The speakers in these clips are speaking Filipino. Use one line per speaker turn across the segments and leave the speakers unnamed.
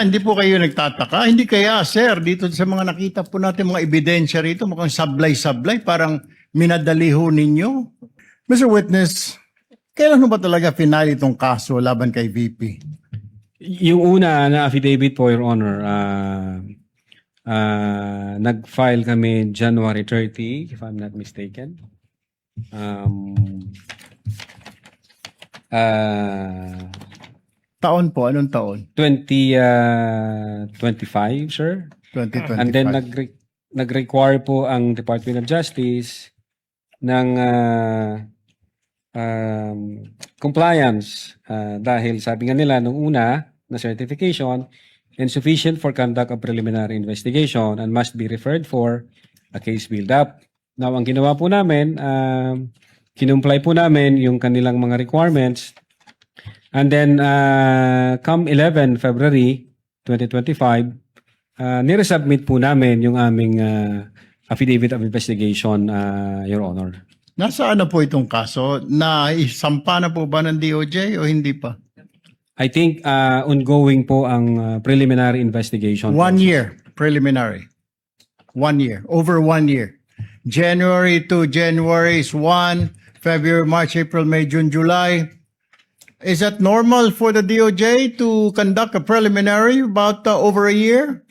Hindi po kayo nagtataka? Hindi kaya, sir, dito sa mga nakita po natin mga ebidensya rito, mukhang sablay-sablay, parang minadali ho ninyo. Mr. Witness, kailan ho ba talaga final itong kaso laban kay VP?
Yung una na affidavit po, Your Honor, nag-file kami January 30, if I'm not mistaken.
Taon po, anong taon?
2025, sir.
2025.
And then nag-require po ang Department of Justice ng compliance dahil sabi nga nila nung una na certification insufficient for conduct of preliminary investigation and must be referred for a case build-up. Now, ang ginawa po namin, kinumply po namin yung kanilang mga requirements. And then, come 11 February 2025, niresubmit po namin yung aming affidavit of investigation, Your Honor.
Nasaan na po itong kaso? Naisampa na po ba ng DOJ o hindi pa?
I think ongoing po ang preliminary investigation.
1 year, preliminary. 1 year, over 1 year. January to January is 1, February, March, April, May, June, July. Is that normal for the DOJ to conduct a preliminary about over a year,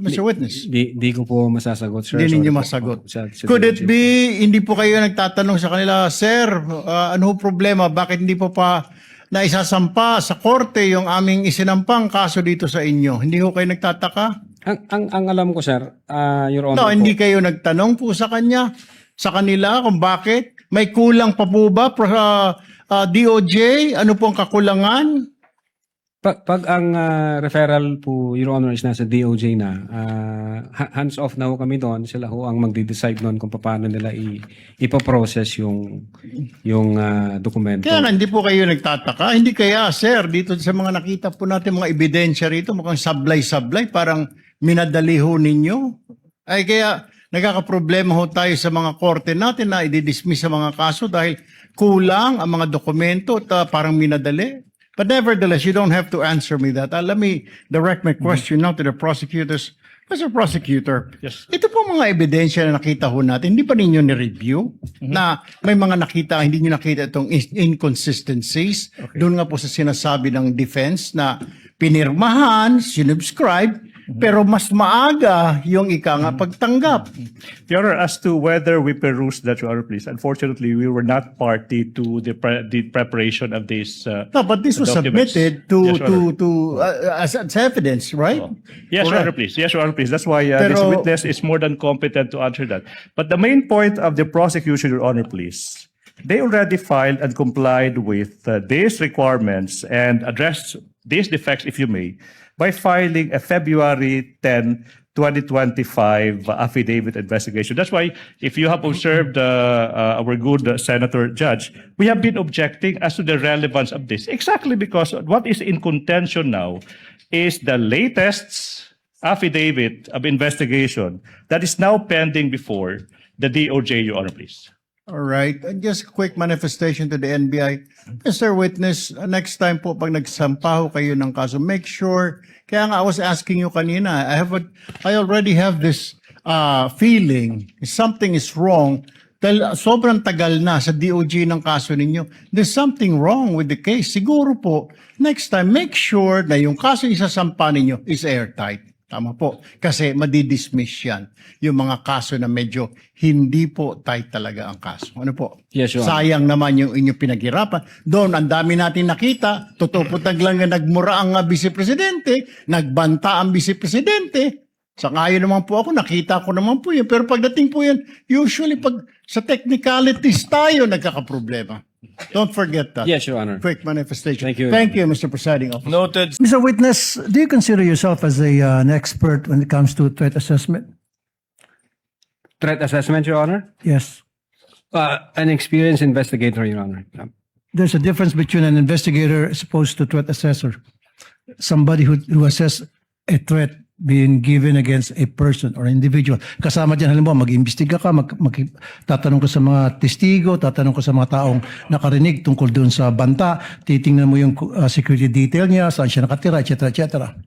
Mr. Witness?
Di ko po masasagot, sir.
Hindi ninyo
Sorry po.
masagot.
Sa
Could it
DOJ.
be, hindi po kayo nagtatanong sa kanila, Sir, ano ho problema? Bakit hindi po pa naisasampa sa korte yung aming isinampang kaso dito sa inyo? Hindi ho kayo nagtataka?
Ang alam ko, sir, Your
No,
Honor,
hindi
po,
kayo nagtanong po sa kanila kung bakit? May kulang pa po ba DOJ? Ano po ang kakulangan?
pag ang referral po, Your Honor, is nasa DOJ na, hands off na ho kami doon. Sila ho ang magde-decide noon kung paano nila ipaprocess yung dokumento.
Kaya nga, hindi po kayo nagtataka. Hindi kaya, sir, dito sa mga nakita po natin mga ebidensya rito, mukhang sablay-sablay, parang minadali ho ninyo. Ay kaya nagkakaproblema ho tayo sa mga korte natin na i-dismiss sa mga kaso dahil kulang ang mga dokumento at parang minadali. But nevertheless, you don't have to answer me that. Let me direct my question now to the prosecutors. Mr. Prosecutor,
Yes.
ito po mga ebidensya na nakita ho natin, hindi pa ninyo ni-review na may mga nakita, hindi nyo nakita itong inconsistencies. Doon nga po sa sinasabi ng defense na pinirmahan, sinubscribe, pero mas maaga yung pagtanggap.
Your Honor, as to whether we perused that, Your Honor, please, unfortunately, we were not party to the preparation of this.
No, but this was
documents.
submitted
Yes, Your
as
Honor.
evidence, right?
Yes, Your
Correct.
Honor, please. Yes, Your Honor, please. That's why this
Pero-
witness is more than competent to answer that. But the main point of the prosecution, Your Honor, please, they already filed and complied with these requirements and addressed these defects, if you may, by filing a February 10, 2025 affidavit investigation. That's why, if you have observed our good Senator Judge, we have been objecting as to the relevance of this. Exactly because what is in contention now is the latest affidavit of investigation that is now pending before the DOJ, Your Honor, please.
All right. And just a quick manifestation to the NBI. Mr. Witness, next time po pag nagsampaho kayo ng kaso, make sure, kaya nga I was asking you kanina, I already have this feeling something is wrong dahil sobrang tagal na sa DOJ ng kaso ninyo. There's something wrong with the case. Siguro po, next time, make sure na yung kaso isasampa ninyo is airtight. Tama po. Kasi madidismiss yan. Yung mga kaso na medyo hindi po tight talaga ang kaso. Ano po?
Yes, Your Honor.
Sayang naman yung inyong pinaghirapan. Doon, ang dami natin nakita. Totoo po lang na nagmura ang vice-presidente, nagbanta ang vice-presidente. Sangayon naman po ako, nakita ko naman po yun. Pero pagdating po yan, usually pag sa technicalities tayo nagkakaproblema. Don't forget that.
Yes, Your Honor.
Quick manifestation.
Thank you.
Thank you, Mr. Presiding Officer.
Noted.
Mr. Witness, do you consider yourself as an expert when it comes to threat assessment?
Threat assessment, Your Honor?
Yes.
An experienced investigator, Your Honor.
There's a difference between an investigator as opposed to threat assessor. Somebody who assess a threat being given against a person or individual. Kasama dyan, halimbawa, mag-imbestiga ka, tatanong ka sa mga testigo, tatanong ka sa mga taong nakarinig tungkol doon sa banta, titingnan mo yung security detail niya, saan siya nakatira, etc., etc.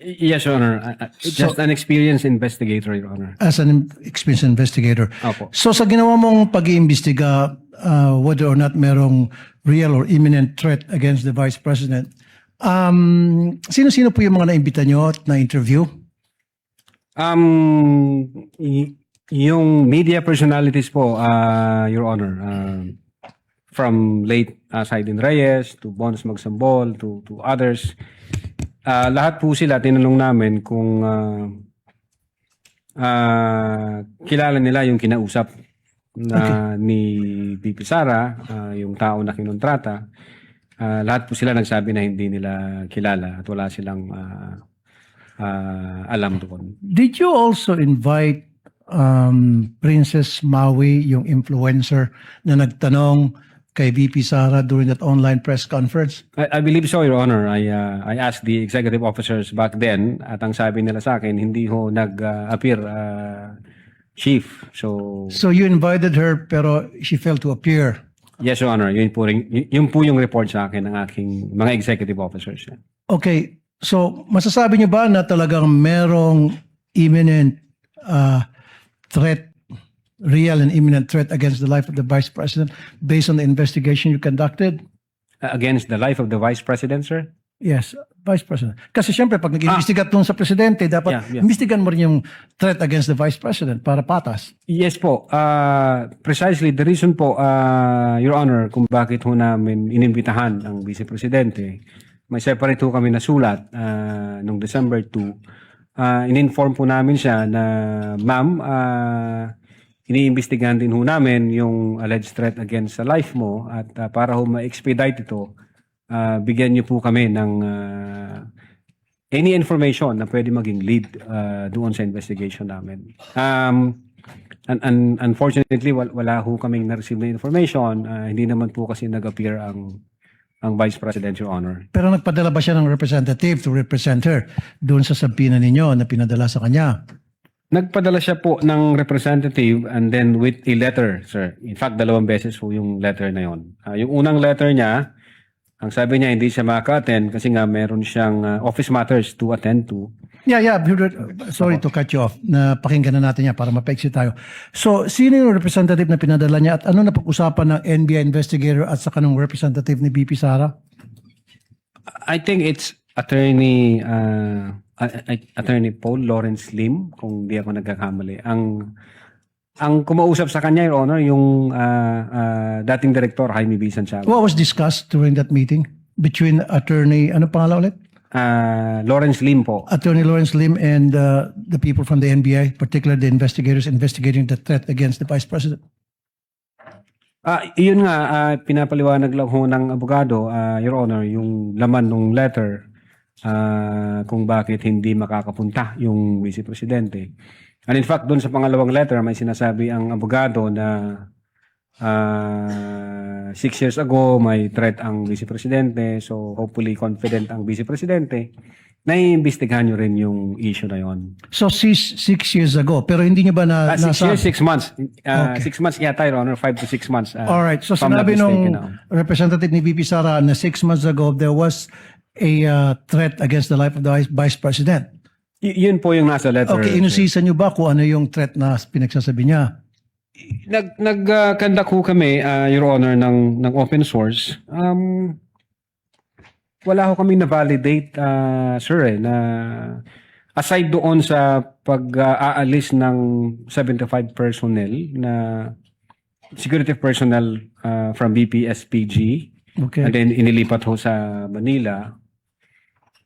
Yes, Your Honor. Just an experienced investigator, Your Honor.
As an experienced investigator.
Opo.
So sa ginawa mong pag-iimbestiga, whether or not merong real or imminent threat against the Vice President, sino-sino po yung mga naimbita nyo at na-interview?
Yung media personalities po, Your Honor, from late Saidin Reyes to Bons Magsambol to others, lahat po sila tinanong namin kung kilala nila yung kinausap na ni VP Sara, yung tao na kinontrata. Lahat po sila nagsabi na hindi nila kilala at wala silang alam doon.
Did you also invite Princess Maui, yung influencer na nagtanong kay VP Sara during that online press conference?
I believe so, Your Honor. I asked the executive officers back then at ang sabi nila sa akin, hindi ho nag-appear chief. So
you invited her pero she failed to appear.
yes, Your Honor. Yun po yung report sa akin ng aking mga executive officers.
Okay, so masasabi niyo ba na talagang merong imminent threat, real and imminent threat against the life of the Vice President based on the investigation you conducted?
Against the life of the Vice President, sir?
Yes, Vice President. Kasi siyempre, pag nag-imbestiga tungkol sa Presidente, dapat
Yeah.
imbestigan mo rin yung threat against the Vice President para patas.
Yes po. Precisely the reason po, Your Honor, kung bakit ho namin inimbitahan ang Vice Presidente, may separate ho kami na sulat noong December 2. In-inform po namin siya na, ma'am, iniimbestigahan din ho namin yung alleged threat against sa life mo at para ho ma-expedite ito, bigyan niyo po kami ng any information na pwede maging lead doon sa investigation namin. Unfortunately, wala ho kaming na-receive na information. Hindi naman po kasi nag-appear ang Vice President, Your Honor.
Pero nagpadala ba siya ng representative to represent her doon sa sampina ninyo na pinadala sa kanya?
Nagpadala siya po ng representative and then with a letter, sir. In fact, 2 beses po yung letter na yon. Yung unang letter niya, ang sabi niya hindi siya maka-attend kasi nga meron siyang office matters to attend to.
Yeah. Sorry to cut you off. Napakinggan na natin yan para mapaiksi tayo. So, sino yung representative na pinadala niya at ano na pag-usapan ng NBI investigator at saka ng representative ni VP Sara?
I think it's Attorney Paul Lawrence Lim, kung di ako nagkakamali. Ang kumausap sa kanya, Your Honor, yung dating Director Jaime B. Santiago.
What was discussed during that meeting between attorney, ano pangalan ulit?
Lawrence Lim po.
Attorney Lawrence Lim and the people from the NBI, particularly the investigators investigating the threat against the Vice President.
Yun nga, pinapaliwanag lang ho ng abogado, Your Honor, yung laman ng letter kung bakit hindi makakapunta yung Vice Presidente. And in fact, doon sa pangalawang letter, may sinasabi ang abogado na 6 years ago, may threat ang Vice Presidente. So, hopefully confident ang Vice Presidente na iimbestigahan nyo rin yung issue na yon.
So, 6 years ago, pero hindi niyo ba
6 years, 6 months.
Okay.
6 months yata, Your Honor, 5 to 6 months.
Alright, so
if I'm not
sinabi nung
mistaken,
representative ni VP Sara na 6 months ago, there was a threat against the life of the Vice President.
Yun po yung nasa letter.
Okay, inusisa niyo ba kung ano yung threat na pinagsasabi niya?
Nag-conduct ho kami, Your Honor, ng open source. Wala ho kami na-validate, sir, na aside doon sa pag-aalis ng 75 personnel na security personnel from BPSPG,
Okay.
and then inilipat ho sa Manila,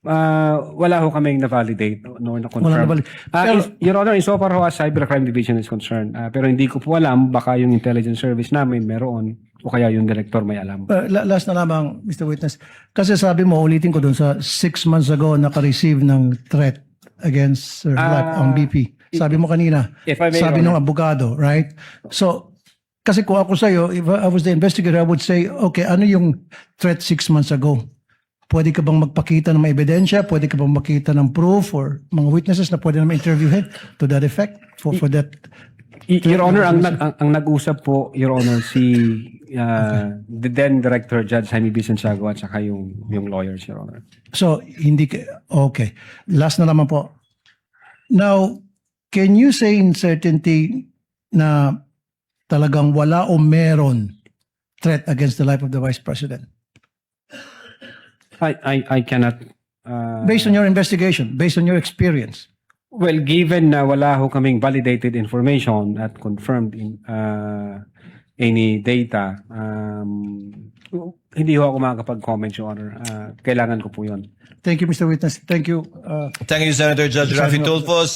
wala ho kaming na-validate nor na-confirm.
Wala na-validate. Pero-
Your Honor, insofar ho as Cybercrime Division is concerned, pero hindi ko po alam, baka yung intelligence service namin meron o kaya yung director may alam.
Last na lamang, Mr. Witness. Kasi sabi mo, ulitin ko doon sa 6 months ago naka-receive ng threat against her life ang BP. Sabi mo kanina,
If I may,
sabi
Your
ng abogado, right? So, kasi kung ako sa'yo, if I was the investigator, I would say, okay, ano yung threat 6 months ago? Pwede ka bang magpakita ng mga ebidensya? Pwede ka bang makita ng proof or mga witnesses na pwede naman interviewin to that effect for that
Your Honor, ang nag-usap po, Your Honor, the then Director Judge Jaime Bisantiago at saka yung lawyers, Your Honor.
So, okay. Last na naman po. Now, can you say in certainty na talagang wala o meron threat against the life of the Vice President?
I cannot...
Based on your investigation, based on your experience.
Well, given na wala ho kaming validated information at confirmed any data, hindi ho ako makakapag-comment, Your Honor. Kailangan ko po yun.
Thank you, Mr. Witness. Thank you.
Thank you, Senator Judge Rafi Tulfo.